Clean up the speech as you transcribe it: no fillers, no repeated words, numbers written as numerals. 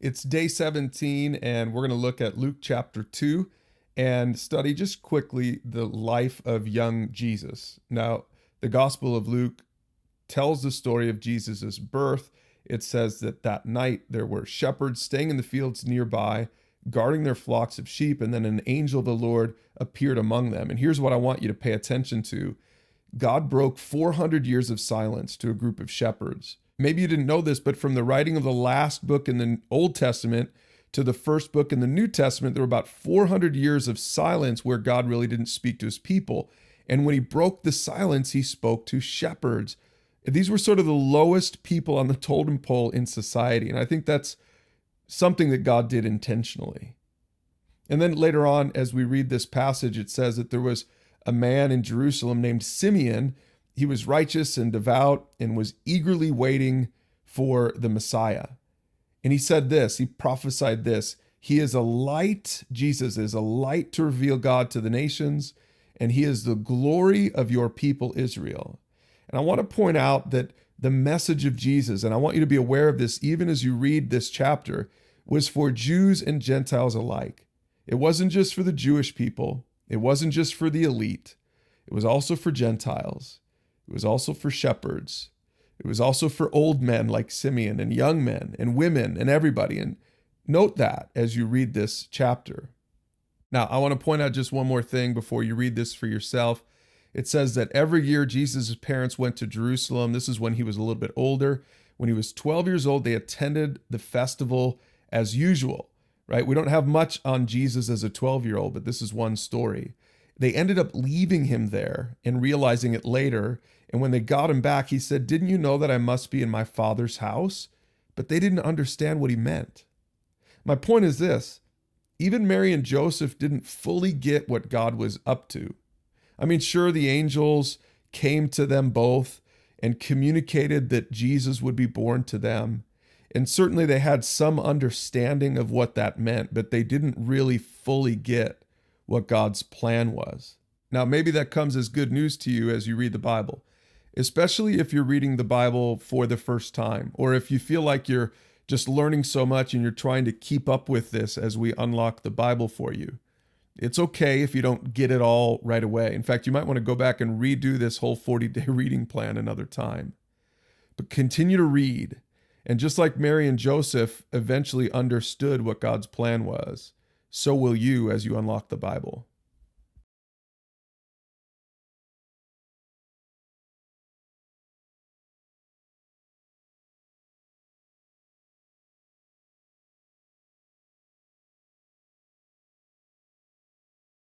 It's day 17, and we're going to look at Luke chapter 2 and study just quickly the life of young Jesus. Now, the Gospel of Luke tells the story of Jesus' birth. It says that that night there were shepherds staying in the fields nearby, guarding their flocks of sheep, and then an angel of the Lord appeared among them. And here's what I want you to pay attention to. God broke 400 years of silence to a group of shepherds. Maybe you didn't know this, but from the writing of the last book in the Old Testament to the first book in the New Testament, there were about 400 years of silence where God really didn't speak to his people. And when he broke the silence, he spoke to shepherds. These were sort of the lowest people on the totem pole in society. And I think that's something that God did intentionally. And then later on, as we read this passage, it says that there was a man in Jerusalem named Simeon. He was righteous and devout and was eagerly waiting for the Messiah. And he said this, he prophesied this, he is a light, Jesus is a light to reveal God to the nations, and he is the glory of your people Israel. And I want to point out that the message of Jesus, and I want you to be aware of this even as you read this chapter, was for Jews and Gentiles alike. It wasn't just for the Jewish people. It wasn't just for the elite. It was also for Gentiles. It was also for shepherds. It was also for old men like Simeon and young men and women and everybody. And note that as you read this chapter. Now, I want to point out just one more thing before you read this for yourself. It says that every year Jesus' parents went to Jerusalem. This is when he was a little bit older. When he was 12 years old, they attended the festival as usual, right? We don't have much on Jesus as a 12-year-old, but this is one story. They ended up leaving him there and realizing it later. And when they got him back, he said, "Didn't you know that I must be in my Father's house?" But they didn't understand what he meant. My point is this. Even Mary and Joseph didn't fully get what God was up to. I mean, sure, the angels came to them both and communicated that Jesus would be born to them. And certainly they had some understanding of what that meant, but they didn't really fully get what God's plan was. Now, maybe that comes as good news to you as you read the Bible, especially if you're reading the Bible for the first time, or if you feel like you're just learning so much and you're trying to keep up with this as we unlock the Bible for you. It's okay if you don't get it all right away. In fact, you might want to go back and redo this whole 40-day reading plan another time. But continue to read. And just like Mary and Joseph eventually understood what God's plan was, so will you as you unlock the Bible.